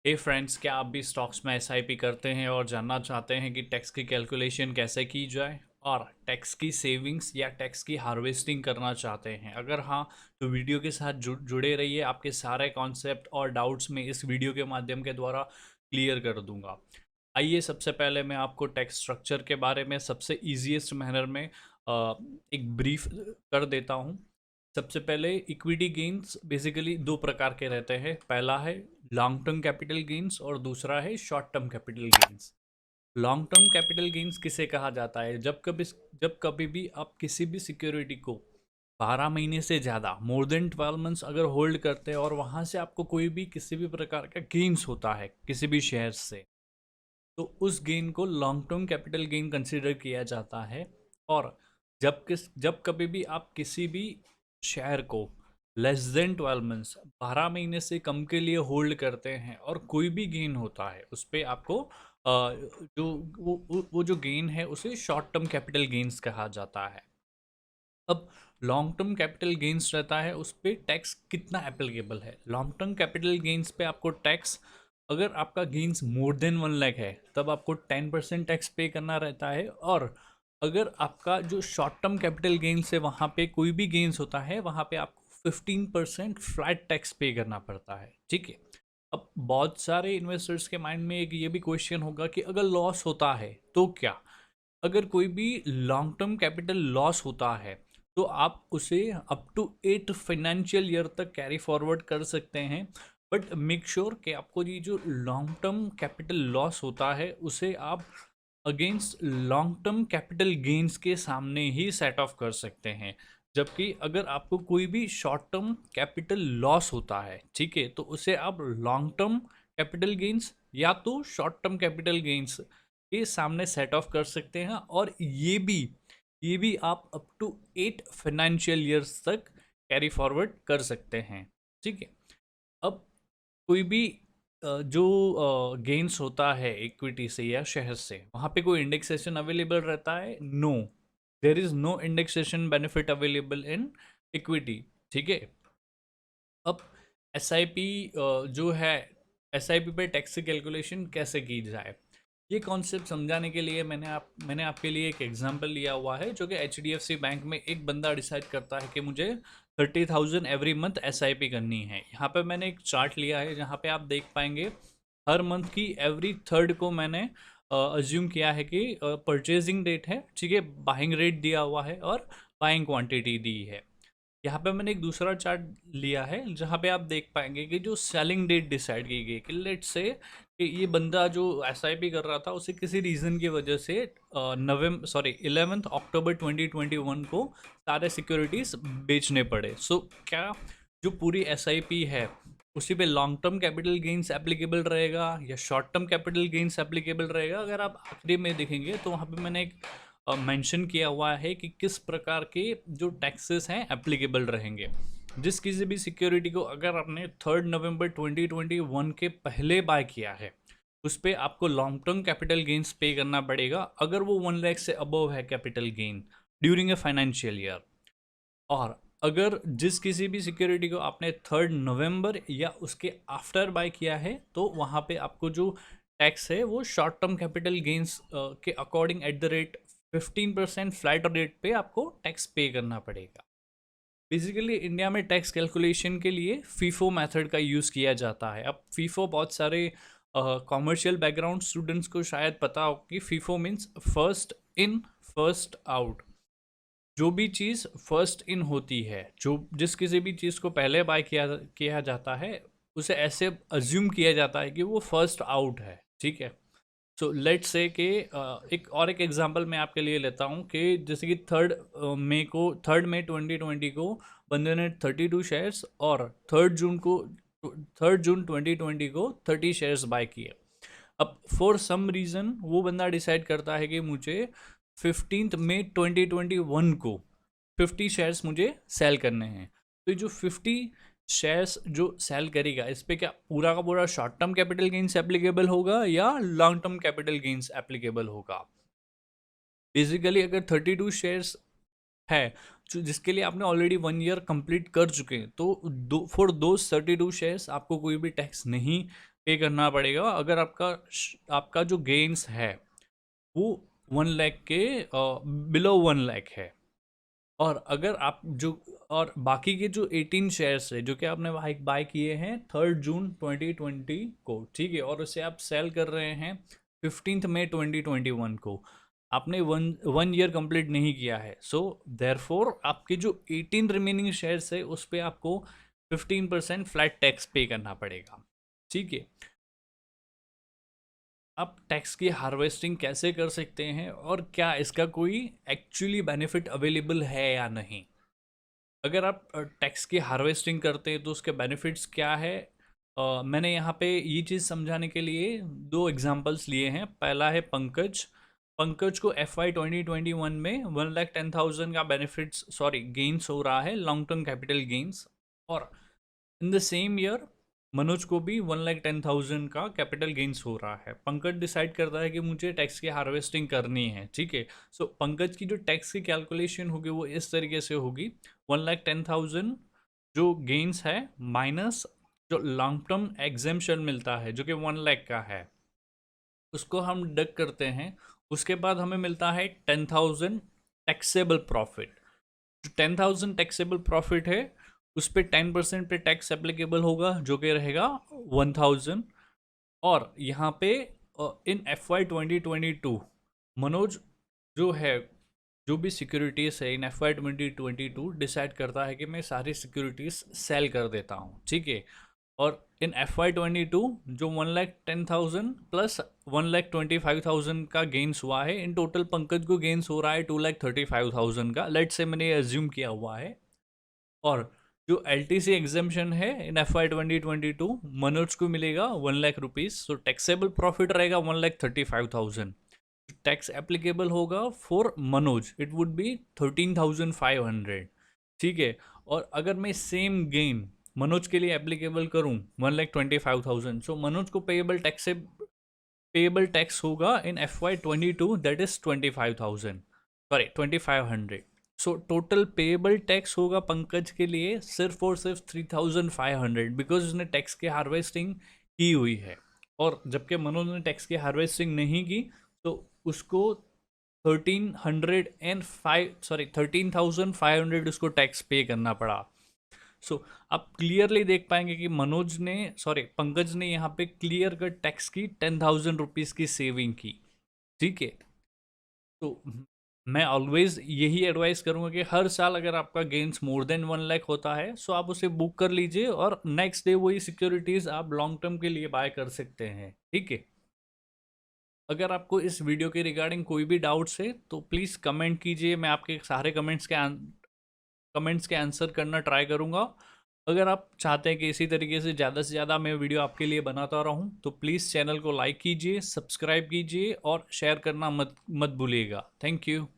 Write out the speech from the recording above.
हे friends, क्या आप भी स्टॉक्स में एसआईपी करते हैं और जानना चाहते हैं कि टैक्स की कैलकुलेशन कैसे की जाए और टैक्स की सेविंग्स या टैक्स की हार्वेस्टिंग करना चाहते हैं? अगर हाँ, तो वीडियो के साथ जुड़े रहिए। आपके सारे कॉन्सेप्ट और डाउट्स में इस वीडियो के माध्यम के द्वारा क्लियर कर दूंगा। आइए, सबसे पहले मैं आपको टैक्स स्ट्रक्चर के बारे में सबसे ईजीएस्ट मैनर में एक ब्रीफ कर देता हूँ। सबसे पहले इक्विटी गेन्स बेसिकली दो प्रकार के रहते हैं। पहला है लॉन्ग टर्म कैपिटल गेन्स और दूसरा है short term capital gains. Long term capital gains किसे कहा जाता है? जब कभी भी आप किसी भी सिक्योरिटी को 12 महीने से ज़्यादा मोर देन 12 मंथ्स अगर होल्ड करते हैं और वहाँ से आपको कोई भी किसी भी प्रकार का गेन्स होता है किसी भी शेयर से, तो उस गेन को long term capital gain consider किया जाता है। और जब कभी भी आप किसी भी शेयर को लेस देन 12 मंथ्स 12 महीने से कम के लिए होल्ड करते हैं और कोई भी गेन होता है उस पर आपको जो वो जो गेन है उसे शॉर्ट टर्म कैपिटल गेन्स कहा जाता है। अब लॉन्ग टर्म कैपिटल गेन्स रहता है, उस पर टैक्स कितना एप्लीकेबल है? लॉन्ग टर्म कैपिटल गेन्स पे आपको टैक्स, अगर आपका गेन्स मोर देन 1 लाख है तब आपको 10% टैक्स पे करना रहता है। और अगर आपका जो शॉर्ट टर्म कैपिटल गेन्स है वहाँ पे कोई भी गेन्स होता है वहाँ पे आपको 15% फ्लैट टैक्स पे करना पड़ता है। ठीक है। अब बहुत सारे इन्वेस्टर्स के माइंड में एक ये भी क्वेश्चन होगा कि अगर लॉस होता है तो क्या? अगर कोई भी लॉन्ग टर्म कैपिटल लॉस होता है तो आप उसे अप टू 8 फाइनेंशियल ईयर तक कैरी फॉरवर्ड कर सकते हैं। बट मेक श्योर कि आपको ये जो लॉन्ग टर्म कैपिटल लॉस होता है उसे आप against long term capital gains के सामने ही सेट ऑफ कर सकते हैं। जबकि अगर आपको कोई भी शॉर्ट टर्म कैपिटल लॉस होता है, ठीक है, तो उसे आप लॉन्ग टर्म कैपिटल गेन्स या तो शॉर्ट टर्म कैपिटल गेन्स के सामने सेट ऑफ कर सकते हैं। और ये भी आप अप टू 8 फाइनेंशियल ईयर्स तक कैरी फॉरवर्ड कर सकते हैं। ठीक है। अब कोई भी जो गेन्स होता है इक्विटी से या शेयर से, वहाँ पे कोई इंडेक्सेशन अवेलेबल रहता है? No, there is no indexation benefit available in equity. ठीक है। अब एस आई पी जो है, एस आई पी पे टैक्स की कैलकुलेशन कैसे की जाए, ये कॉन्सेप्ट समझाने के लिए मैंने आपके लिए एक एग्जांपल लिया हुआ है। जो कि H D F C bank में एक बंदा डिसाइड करता है कि मुझे 30,000 every month S I P करनी है। यहाँ पे मैंने एक चार्ट लिया है जहाँ पे आप देख पाएंगे हर मंथ की एवरी थर्ड को मैंने अज्यूम किया है कि परचेजिंग डेट है। ठीक है, बाइंग रेट दिया हुआ है और बाइंग क्वांटिटी दी है। यहाँ पे मैंने एक दूसरा चार्ट लिया है जहाँ पे आप देख पाएंगे कि जो सेलिंग डेट डिसाइड की गई, कि लेट से कि ये बंदा जो एसआईपी कर रहा था उसे किसी रीज़न की वजह से नवंबर 11 अक्टूबर 2021 को सारे सिक्योरिटीज बेचने पड़े। सो क्या जो पूरी एसआईपी है उसी पे long term capital gains applicable रहेगा या short term capital gains applicable रहेगा? अगर आप आखिरी में देखेंगे तो वहाँ पे मैंने एक मेंशन किया हुआ है कि किस प्रकार के जो टैक्सेस हैं एप्लीकेबल रहेंगे। जिस किसी भी सिक्योरिटी को अगर आपने 3 नवंबर 2021 के पहले बाय किया है उस पर आपको लॉन्ग टर्म कैपिटल गेन्स पे करना पड़ेगा अगर वो 1 लाख से अबव है capital gain during a financial year. और अगर जिस किसी भी सिक्योरिटी को आपने 3 नवंबर या उसके आफ्टर बाय किया है तो वहाँ पे आपको जो टैक्स है वो शॉर्ट टर्म कैपिटल गेन्स के according at the rate 15% flat rate पे आपको टैक्स पे करना पड़ेगा। बेसिकली इंडिया में टैक्स कैलकुलेशन के लिए फीफो मेथड का यूज़ किया जाता है। अब फीफो बहुत सारे कॉमर्शियल बैकग्राउंड स्टूडेंट्स को शायद पता हो कि FIFO means first in first out. जो भी चीज़ फर्स्ट इन होती है, जो जिस किसी भी चीज़ को पहले बाय किया किया जाता है उसे ऐसे अज्यूम किया जाता है कि वो फर्स्ट आउट है। ठीक है। सो लेट्स से कि एक एग्जांपल मैं आपके लिए लेता हूँ कि जैसे कि 3 मई 2020 को बंदे ने 32 शेयर्स और 3 जून 2020 को 30 शेयर्स बाय किए। अब फॉर सम रीज़न वो बंदा डिसाइड करता है कि मुझे 15 मई 2021 को 50 शेयर्स मुझे सेल करने हैं। तो ये जो 50 शेयर्स जो सेल करेगा इस पे क्या पूरा का पूरा short term capital gains applicable होगा या long term capital gains applicable होगा? बेसिकली अगर 32 शेयर्स है जिसके लिए आपने ऑलरेडी 1 ईयर कंप्लीट कर चुके हैं तो दो फॉर दो 32 शेयर्स आपको कोई भी टैक्स नहीं पे करना पड़ेगा अगर आपका जो गेन्स है वो 1 लाख के बिलो 1 लाख है। और अगर आप जो और बाकी के जो 18 शेयर्स है जो कि आपने बाय किए हैं 3 जून 2020 को, ठीक है, और उसे आप सेल कर रहे हैं 15 मई 2021 को, आपने वन ईयर कंप्लीट नहीं किया है। सो देयरफॉर आपके जो 18 रिमेनिंग शेयर्स है उस पर आपको 15% फ्लैट टैक्स पे करना पड़ेगा, ठीक है। आप टैक्स की हार्वेस्टिंग कैसे कर सकते हैं और क्या इसका कोई एक्चुअली बेनिफिट अवेलेबल है या नहीं। अगर आप टैक्स की हार्वेस्टिंग करते हैं तो उसके बेनिफिट्स क्या है। मैंने यहाँ पे ये चीज़ समझाने के लिए 2 एग्जांपल्स लिए हैं। पहला है पंकज। पंकज को FY 2021 में 1,10,000 का बेनिफिट्स गेन्स हो रहा है, लॉन्ग टर्म कैपिटल गेन्स। और in the same year Manoj को भी 1,10,000 का कैपिटल गेन्स हो रहा है। पंकज डिसाइड करता है कि मुझे टैक्स की हार्वेस्टिंग करनी है, ठीक है। सो पंकज की जो टैक्स की कैलकुलेशन होगी वो इस तरीके से होगी, 1,10,000 जो गेन्स है माइनस जो लॉन्ग टर्म एग्जेम्पशन मिलता है जो कि 1 लाख का है, उसको हम डिडक्ट करते हैं। उसके बाद हमें मिलता है 10,000 टैक्सेबल प्रॉफिट। जो 10,000 टैक्सेबल प्रॉफिट है उस पर 10% पे टैक्स एप्लीकेबल होगा जो कि रहेगा 1,000। और यहाँ पे इन FY 2022 मनोज जो है, जो भी सिक्योरिटीज़ है इन FY 2022 डिसाइड करता है कि मैं सारी सिक्योरिटीज़ सेल कर देता हूँ, ठीक है। और इन FY 22 जो 1,10,000 प्लस 1,25,000 का गेन्स हुआ है, इन टोटल पंकज को गेन्स हो रहा है 2,35,000 का, लेट से मैंने एज्यूम किया हुआ है। और जो LTC एग्जेम्पशन है इन FY 2022 मनोज को मिलेगा 1 लाख रुपीज़। सो टैक्सेबल प्रॉफिट रहेगा 1,35,000। टैक्स एप्लीकेबल होगा for Manoj it would be 13,500, ठीक है। और अगर मैं सेम गेन मनोज के लिए एप्लीकेबल करूं 1,25,000, सो मनोज को पेएबल टैक्स होगा इन FY 22 that is 25,000 so total payable tax होगा पंकज के लिए सिर्फ और सिर्फ 3,500 बिकॉज उसने टैक्स की हार्वेस्टिंग की हुई है। और जबकि मनोज ने टैक्स की हार्वेस्टिंग नहीं की तो उसको 13,500 उसको टैक्स पे करना पड़ा। सो आप क्लियरली देख पाएंगे कि पंकज ने यहाँ पे क्लियर कट टैक्स की 10,000 रुपीज़ की सेविंग की, ठीक है। तो मैं ऑलवेज यही एडवाइस करूंगा कि हर साल अगर आपका गेन्स मोर देन 1 लाख होता है सो आप उसे बुक कर लीजिए और नेक्स्ट डे वही सिक्योरिटीज़ आप लॉन्ग टर्म के लिए बाय कर सकते हैं, ठीक है। अगर आपको इस वीडियो के रिगार्डिंग कोई भी डाउट्स है तो प्लीज़ कमेंट कीजिए, मैं आपके सारे कमेंट्स के आंसर करना ट्राई करूँगा। अगर आप चाहते हैं कि इसी तरीके से ज़्यादा मैं वीडियो आपके लिए बनाता रहूँ तो प्लीज़ चैनल को लाइक कीजिए, सब्सक्राइब कीजिए और शेयर करना मत भूलिएगा। Thank you.